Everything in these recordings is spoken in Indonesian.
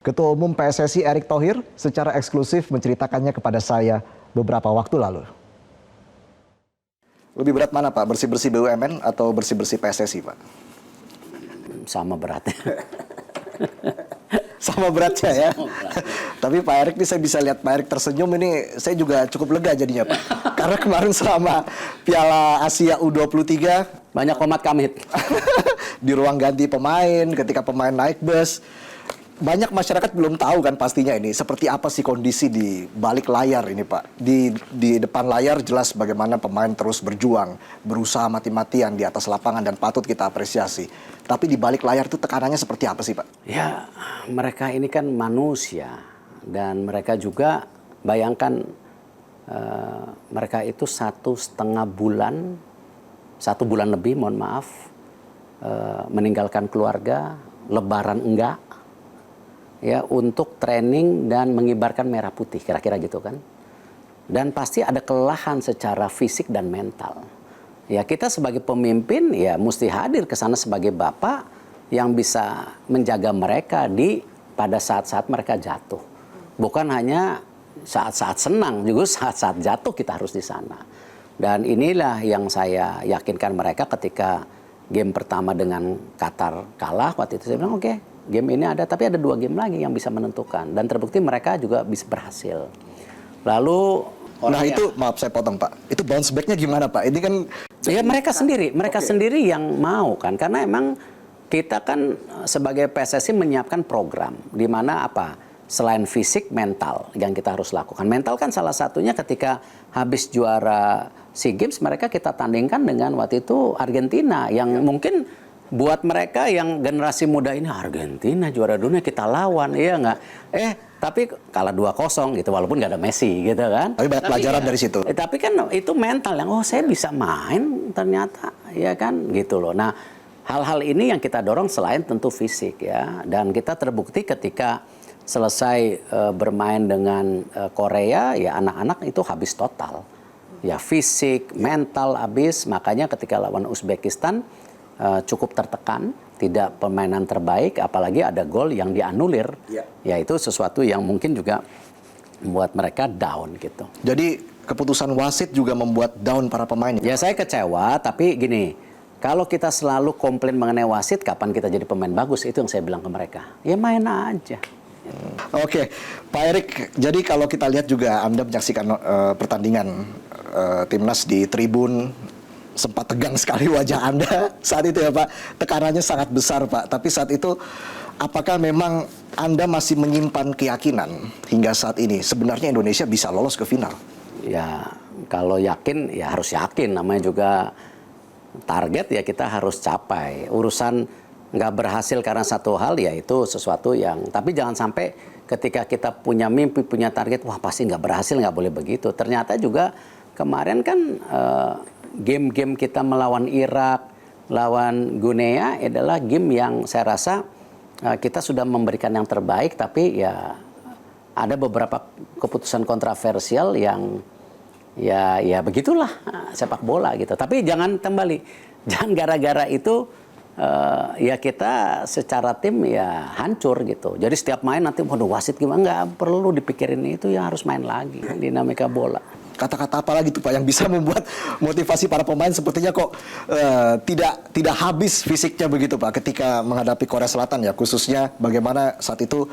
Ketua Umum PSSI Erick Thohir secara eksklusif menceritakannya kepada saya beberapa waktu lalu. Lebih berat mana Pak, bersih-bersih BUMN atau bersih-bersih PSSI Pak? Sama beratnya. Sama beratnya ya. Tapi Pak Erick ini saya bisa lihat Pak Erick tersenyum ini, saya juga cukup lega jadinya Pak. Karena kemarin selama Piala Asia U23 banyak komat kamit. di ruang ganti pemain, ketika pemain naik bus, banyak masyarakat belum tahu kan pastinya ini seperti apa sih kondisi di balik layar ini Pak. Di depan layar jelas bagaimana pemain terus berjuang, berusaha mati-matian di atas lapangan dan patut kita apresiasi. Tapi di balik layar itu tekanannya seperti apa sih Pak? Ya, mereka ini kan manusia dan mereka juga bayangkan mereka itu 1,5 bulan, 1 bulan lebih, mohon maaf, meninggalkan keluarga, lebaran enggak. Ya, untuk training dan mengibarkan merah putih, kira-kira gitu kan. Dan pasti ada kelelahan secara fisik dan mental. Ya, kita sebagai pemimpin ya mesti hadir ke sana sebagai bapak yang bisa menjaga mereka pada saat-saat mereka jatuh. Bukan hanya saat-saat senang, juga saat-saat jatuh kita harus di sana. Dan inilah yang saya yakinkan mereka ketika game pertama dengan Qatar kalah, waktu itu saya bilang oke, game ini ada, tapi ada 2 game lagi yang bisa menentukan. Dan terbukti mereka juga bisa berhasil. Lalu nah itu, maaf saya potong Pak, itu bounce back-nya gimana Pak? Ini kan ya mereka sendiri yang mau kan, karena emang kita kan sebagai PSSI menyiapkan program di mana apa? Selain fisik, mental yang kita harus lakukan. Mental kan salah satunya ketika habis juara SEA Games mereka kita tandingkan dengan waktu itu Argentina yang mungkin buat mereka yang generasi muda ini Argentina juara dunia kita lawan, iya nggak? Tapi kalah 2-0 gitu, walaupun nggak ada Messi gitu kan. Tapi banyak pelajaran dari situ. Tapi kan itu mental yang saya bisa main ternyata, ya kan gitu loh. Nah, hal-hal ini yang kita dorong selain tentu fisik ya. Dan kita terbukti ketika selesai bermain dengan Korea, ya anak-anak itu habis total. Ya fisik, mental habis, makanya ketika lawan Uzbekistan cukup tertekan, tidak permainan terbaik, apalagi ada gol yang dianulir. Ya itu sesuatu yang mungkin juga membuat mereka down gitu. Jadi keputusan wasit juga membuat down para pemain. Ya saya kecewa, tapi gini, kalau kita selalu komplain mengenai wasit, kapan kita jadi pemain bagus? Itu yang saya bilang ke mereka. Ya main aja. Oke, Pak Erick, jadi kalau kita lihat juga Anda menyaksikan pertandingan timnas di tribun, sempat tegang sekali wajah Anda saat itu ya Pak, tekanannya sangat besar Pak. Tapi saat itu apakah memang Anda masih menyimpan keyakinan hingga saat ini sebenarnya Indonesia bisa lolos ke final? Ya kalau yakin ya harus yakin, namanya juga target ya kita harus capai. Urusan nggak berhasil karena satu hal ya itu sesuatu yang, tapi jangan sampai ketika kita punya mimpi, punya target, wah pasti nggak berhasil, nggak boleh begitu. Ternyata juga kemarin kan game-game kita melawan Irak, lawan Guinea adalah game yang saya rasa kita sudah memberikan yang terbaik, tapi ya ada beberapa keputusan kontroversial yang ya begitulah sepak bola gitu. Tapi jangan kembali, jangan gara-gara itu ya kita secara tim ya hancur gitu. Jadi setiap main nanti waduh wasit gimana, nggak perlu dipikirin itu, yang harus main lagi dinamika bola. Kata-kata apa lagi tuh Pak yang bisa membuat motivasi para pemain sepertinya kok tidak habis fisiknya begitu Pak ketika menghadapi Korea Selatan ya, khususnya bagaimana saat itu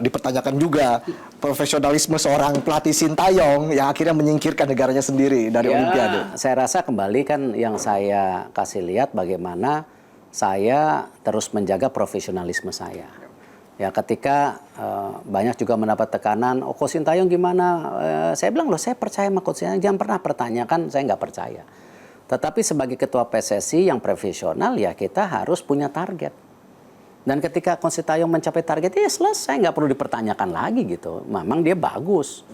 dipertanyakan juga profesionalisme seorang pelatih Sintayong yang akhirnya menyingkirkan negaranya sendiri dari Olimpiade. Saya rasa kembali kan yang saya kasih lihat bagaimana saya terus menjaga profesionalisme saya. Ya ketika banyak juga mendapat tekanan, oh Coach Sintayong gimana? Saya bilang loh, saya percaya sama Coach Sintayong, jangan pernah pertanyakan saya nggak percaya. Tetapi sebagai ketua PSSI yang profesional ya kita harus punya target. Dan ketika Coach Sintayong mencapai target ya selesai, nggak perlu dipertanyakan lagi gitu. Memang dia bagus,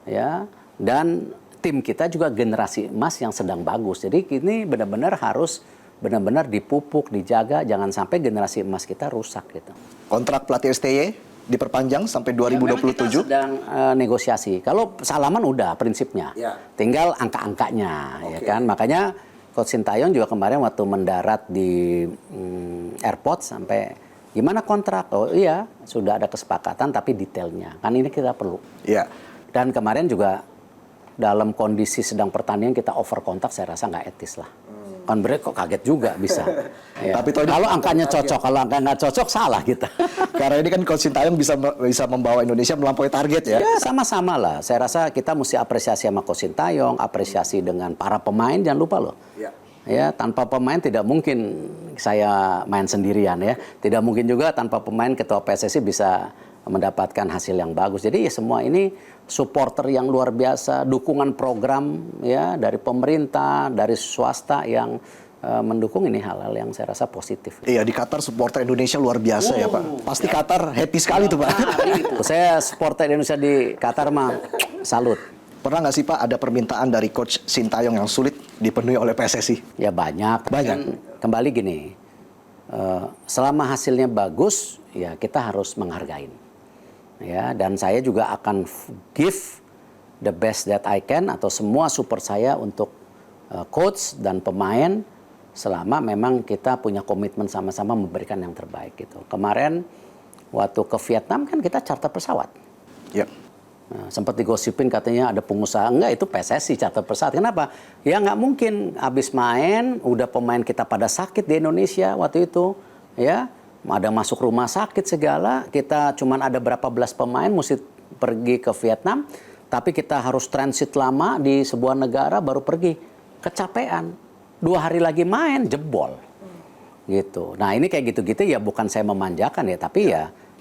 ya. Dan tim kita juga generasi emas yang sedang bagus. Jadi ini benar-benar harus benar-benar dipupuk, dijaga, jangan sampai generasi emas kita rusak gitu. Kontrak pelatih STY diperpanjang sampai 2027. Ya, kita sedang negosiasi. Kalau salaman udah prinsipnya, tinggal angka-angkanya, ya kan. Makanya Coach Sintayong juga kemarin waktu mendarat di airport sampai Gimana kontrak? Oh iya, sudah ada kesepakatan tapi detailnya. Kan ini kita perlu. Iya. Dan kemarin juga dalam kondisi sedang pertandingan kita over kontak, saya rasa nggak etis lah. Kan kok kaget juga bisa. Ya. Tapi kalau angkanya cocok, kalau angkanya nggak cocok salah kita. Karena ini kan Coach Sintayong bisa membawa Indonesia melampaui target ya. Ya sama-sama lah. Saya rasa kita mesti apresiasi sama Coach Sintayong, apresiasi dengan para pemain, jangan lupa loh. Ya. Ya, tanpa pemain tidak mungkin saya main sendirian ya. Tidak mungkin juga tanpa pemain ketua PSSI bisa mendapatkan hasil yang bagus. Jadi ya semua ini supporter yang luar biasa, dukungan program ya dari pemerintah, dari swasta yang mendukung, ini hal-hal yang saya rasa positif. Iya, di Qatar supporter Indonesia luar biasa ya Pak. Pasti Qatar happy sekali tuh Pak. Saya supporter Indonesia di Qatar mah salut. Pernah nggak sih Pak ada permintaan dari Coach Sintayong yang sulit dipenuhi oleh PSSI? Ya banyak. Banyak. Kan kembali gini, selama hasilnya bagus, ya kita harus menghargain. Ya, dan saya juga akan give the best that I can atau semua support saya untuk coach dan pemain selama memang kita punya komitmen sama-sama memberikan yang terbaik gitu. Kemarin waktu ke Vietnam kan kita charter pesawat. Ya. Nah, sempat digosipin katanya ada pengusaha, enggak, itu PSSI charter pesawat. Kenapa? Ya nggak mungkin habis main udah pemain kita pada sakit di Indonesia waktu itu, ya ada masuk rumah sakit segala, kita cuman ada berapa belas pemain mesti pergi ke Vietnam, tapi kita harus transit lama di sebuah negara baru pergi, kecapean, 2 hari lagi main jebol, gitu. Nah ini kayak gitu-gitu ya bukan saya memanjakan ya, tapi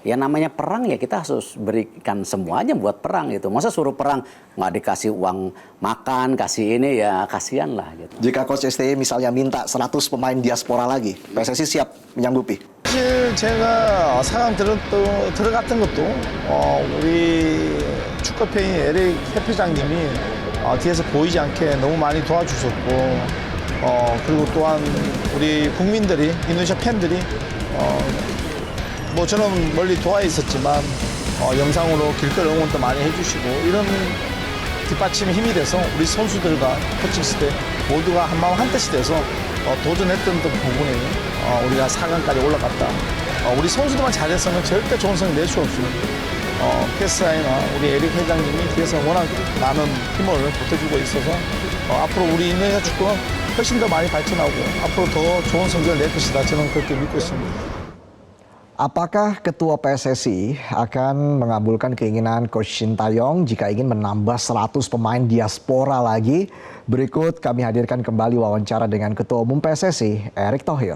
ya namanya perang ya kita harus berikan semuanya buat perang gitu. Masa suruh perang nggak dikasih uang makan, kasih ini, ya kasihan lah gitu. Jika Coach STY misalnya minta 100 pemain diaspora lagi, PSSI siap menyanggupi? 사실 제가 4강 들어갔던 것도 우리 축구팬인 에릭 협회장님이 뒤에서 보이지 않게 너무 많이 도와주셨고 그리고 또한 우리 국민들이 인도네시아 팬들이 뭐 저는 멀리 도하에 있었지만 영상으로 길거리 응원도 많이 해주시고 이런 뒷받침이 힘이 돼서 우리 선수들과 코칭 스텝 모두가 한마음 한뜻이 돼서 도전했던 부분이 우리가 4강까지 올라갔다. 우리 선수들만 잘했으면 절대 좋은 성적 낼 수 없습니다. PSI나 우리 에릭 회장님이 뒤에서 워낙 많은 힘을 보태주고 있어서 앞으로 우리 인도네시아 축구는 훨씬 더 많이 발전하고 앞으로 더 좋은 성적을 낼 것이다. 저는 그렇게 믿고 있습니다. Apakah Ketua PSSI akan mengabulkan keinginan Coach Sintayong jika ingin menambah 100 pemain diaspora lagi? Berikut kami hadirkan kembali wawancara dengan Ketua Umum PSSI, Erick Thohir.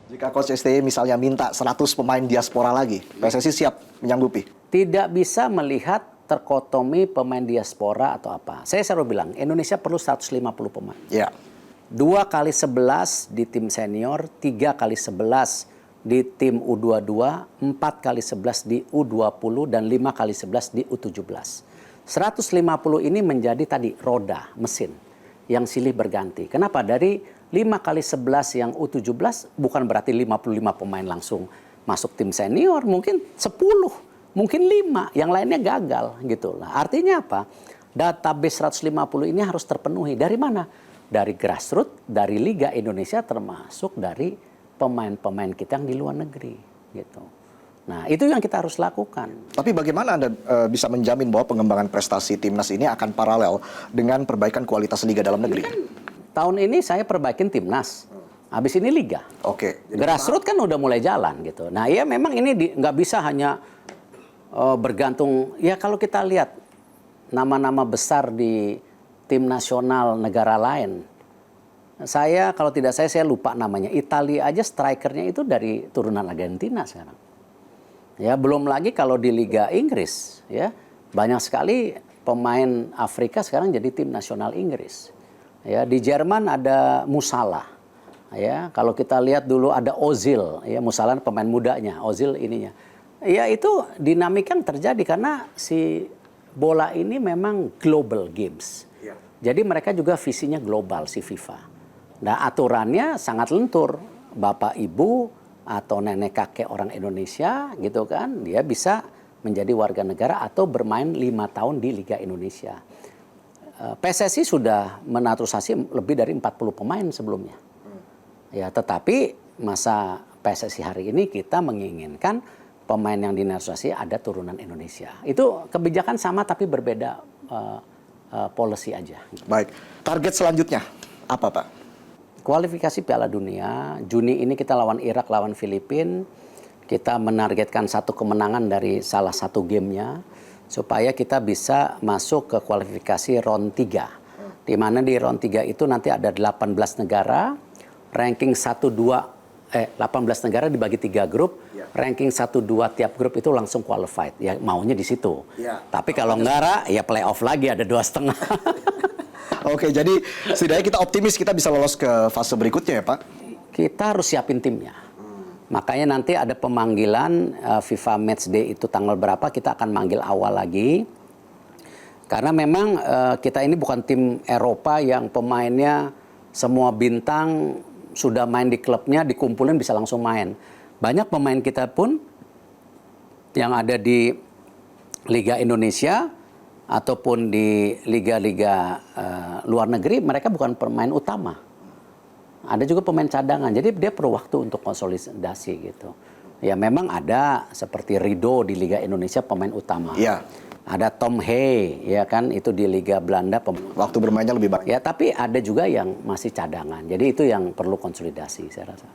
Jika Coach STY misalnya minta 100 pemain diaspora lagi, PSSI siap menyanggupi? Tidak bisa melihat terkotomi pemain diaspora atau apa. Saya selalu bilang, Indonesia perlu 150 pemain. Ya. 2 kali 11 di tim senior, 3 kali 11 di tim U22, 4 kali 11 di U20, dan 5 kali 11 di U17. 150 ini menjadi tadi roda, mesin, yang silih berganti. Kenapa? Dari 5 kali 11 yang U17 bukan berarti 55 pemain langsung masuk tim senior, mungkin 10, mungkin 5, yang lainnya gagal gitu lah. Artinya apa? Database 150 ini harus terpenuhi. Dari mana? Dari grassroots, dari Liga Indonesia, termasuk dari pemain-pemain kita yang di luar negeri gitu. Nah, itu yang kita harus lakukan. Tapi bagaimana Anda bisa menjamin bahwa pengembangan prestasi timnas ini akan paralel dengan perbaikan kualitas liga dalam negeri? Tahun ini saya perbaikin timnas. Habis ini liga. Oke. Grassroots kan udah mulai jalan gitu. Nah, ya memang ini nggak bisa hanya bergantung. Ya kalau kita lihat nama-nama besar di tim nasional negara lain. Saya kalau tidak saya lupa namanya. Italia aja strikernya itu dari turunan Argentina sekarang. Ya, belum lagi kalau di Liga Inggris, ya. Banyak sekali pemain Afrika sekarang jadi tim nasional Inggris. Ya, di Jerman ada Musiala. Ya, kalau kita lihat dulu ada Ozil, ya, Musiala pemain mudanya, Ozil ininya. Ya, itu dinamika yang terjadi karena si bola ini memang global games. Jadi mereka juga visinya global si FIFA. Nah, aturannya sangat lentur. Bapak, ibu, atau nenek kakek orang Indonesia gitu kan, dia bisa menjadi warga negara atau bermain 5 tahun di Liga Indonesia. PSSI sudah menaturalisasi lebih dari 40 pemain sebelumnya. Ya, tetapi masa PSSI hari ini kita menginginkan pemain yang dinaturalisasi ada turunan Indonesia. Itu kebijakan sama tapi berbeda policy aja. Baik, target selanjutnya apa Pak? Kualifikasi Piala Dunia, Juni ini kita lawan Irak, lawan Filipina. Kita menargetkan 1 kemenangan dari salah satu gamenya supaya kita bisa masuk ke kualifikasi round 3. Di mana di round 3 itu nanti ada 18 negara, ranking 18 negara dibagi 3 grup, ranking 1-2 tiap grup itu langsung qualified. Ya maunya di situ. Tapi kalau enggak ya playoff lagi ada 2,5. Oke, jadi setidaknya kita optimis kita bisa lolos ke fase berikutnya ya Pak? Kita harus siapin timnya. Makanya nanti ada pemanggilan FIFA Matchday itu tanggal berapa kita akan manggil awal lagi. Karena memang kita ini bukan tim Eropa yang pemainnya semua bintang sudah main di klubnya dikumpulin bisa langsung main. Banyak pemain kita pun yang ada di Liga Indonesia ataupun di liga-liga luar negeri mereka bukan pemain utama. Ada juga pemain cadangan, jadi dia perlu waktu untuk konsolidasi gitu. Ya memang ada seperti Rido di Liga Indonesia pemain utama. Iya. Ada Tom Hey, ya kan itu di Liga Belanda. Waktu bermainnya lebih banyak. Ya tapi ada juga yang masih cadangan, jadi itu yang perlu konsolidasi saya rasa.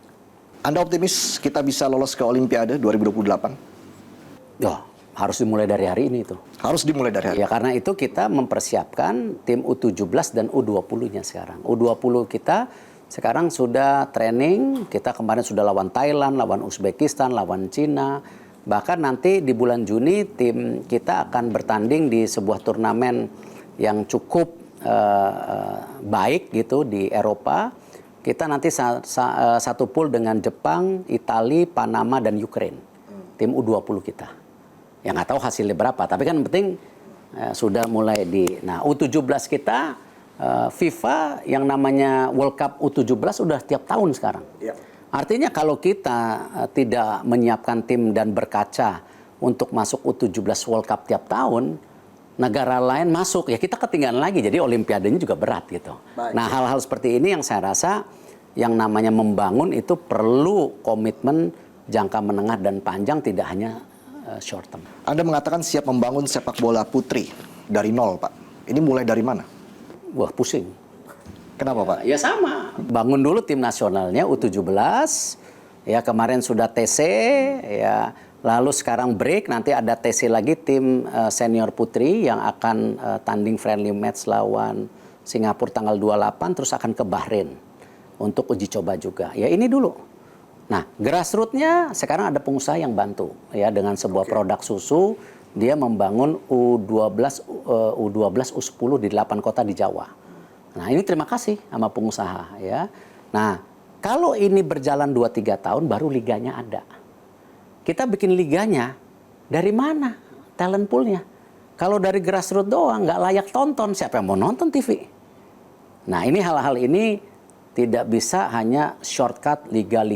Anda optimis kita bisa lolos ke Olimpiade 2028? Ya harus dimulai dari hari ini itu. Harus dimulai dari hari. Ya karena itu kita mempersiapkan tim U17 dan U20-nya sekarang. U20 kita sekarang sudah training, kita kemarin sudah lawan Thailand, lawan Uzbekistan, lawan Cina. Bahkan nanti di bulan Juni tim kita akan bertanding di sebuah turnamen yang cukup baik gitu di Eropa. Kita nanti satu pool dengan Jepang, Italia, Panama, dan Ukraine. Tim U20 kita. Yang nggak tahu hasilnya berapa, tapi kan yang penting sudah mulai di... Nah U17 kita... FIFA yang namanya World Cup U17 udah tiap tahun sekarang. Ya. Artinya kalau kita tidak menyiapkan tim dan berkaca untuk masuk U17 World Cup tiap tahun, negara lain masuk, ya kita ketinggalan lagi. Jadi Olimpiadenya juga berat gitu. Baik. Nah hal-hal seperti ini yang saya rasa yang namanya membangun itu perlu komitmen jangka menengah dan panjang, tidak hanya short term. Anda mengatakan siap membangun sepak bola putri dari nol Pak. Ini mulai dari mana? Wah pusing. Kenapa Pak? Ya sama. Bangun dulu tim nasionalnya U17. Ya kemarin sudah TC. Ya lalu sekarang break. Nanti ada TC lagi tim senior putri yang akan tanding friendly match lawan Singapura tanggal 28. Terus akan ke Bahrain untuk uji coba juga. Ya ini dulu. Nah grassroots-nya sekarang ada pengusaha yang bantu. Ya dengan sebuah produk susu. Dia membangun U12, U10 di 8 kota di Jawa. Nah ini terima kasih sama pengusaha ya. Nah kalau ini berjalan 2-3 tahun baru liganya ada. Kita bikin liganya dari mana talent poolnya? Kalau dari grassroots doang nggak layak tonton, siapa yang mau nonton TV? Nah ini hal-hal ini tidak bisa hanya shortcut liga,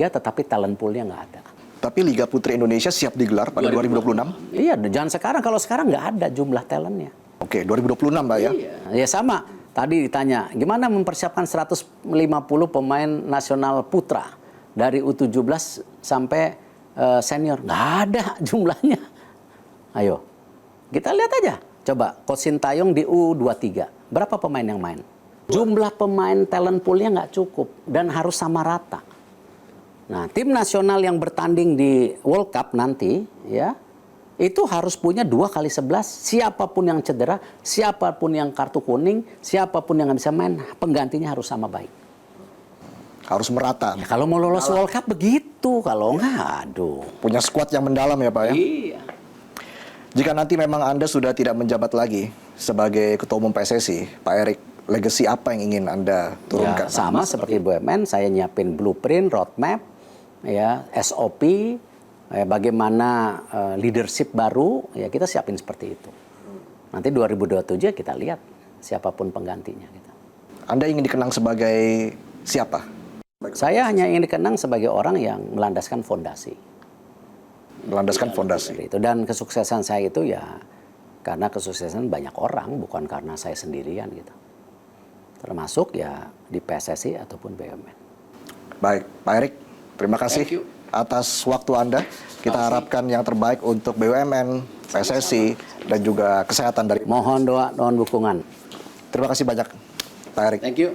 tetapi talent poolnya nggak ada. Tapi Liga Putri Indonesia siap digelar pada 2026? Iya, jangan sekarang. Kalau sekarang nggak ada jumlah talentnya. Oke, 2026 Pak ya? Iya. Ya sama. Tadi ditanya, gimana mempersiapkan 150 pemain nasional putra dari U17 sampai senior? Nggak ada jumlahnya. Ayo, kita lihat aja. Coba, Coach Sintayong di U23. Berapa pemain yang main? Jumlah pemain talent poolnya nggak cukup dan harus sama rata. Nah, tim nasional yang bertanding di World Cup nanti, ya, itu harus punya 2x11. Siapapun yang cedera, siapapun yang kartu kuning, siapapun yang nggak bisa main, penggantinya harus sama baik. Harus merata. Ya, kalau mau lolos World Cup begitu, kalau nggak, aduh. Punya skuad yang mendalam ya Pak ya? Iya. Jika nanti memang Anda sudah tidak menjabat lagi sebagai Ketua Umum PSSI, Pak Erik, legasi apa yang ingin Anda turunkan? Ya, sama seperti BUMN, saya nyiapin blueprint, roadmap, ya SOP, ya, bagaimana leadership baru, ya kita siapin seperti itu. Nanti 2027 kita lihat siapapun penggantinya. Gitu. Anda ingin dikenang sebagai siapa? Saya hanya ingin dikenang sebagai orang yang melandaskan fondasi. Melandaskan fondasi. Itu. Dan kesuksesan saya itu ya karena kesuksesan banyak orang, bukan karena saya sendirian gitu. Termasuk ya di PSSI ataupun BUMN. Baik, Pak Erik, Terima kasih Thank you. atas waktu Anda. Kita harapkan yang terbaik untuk BUMN, PSSI, dan juga kesehatan dari. Mohon doa, mohon dukungan. Terima kasih banyak, Pak Erik. Thank you.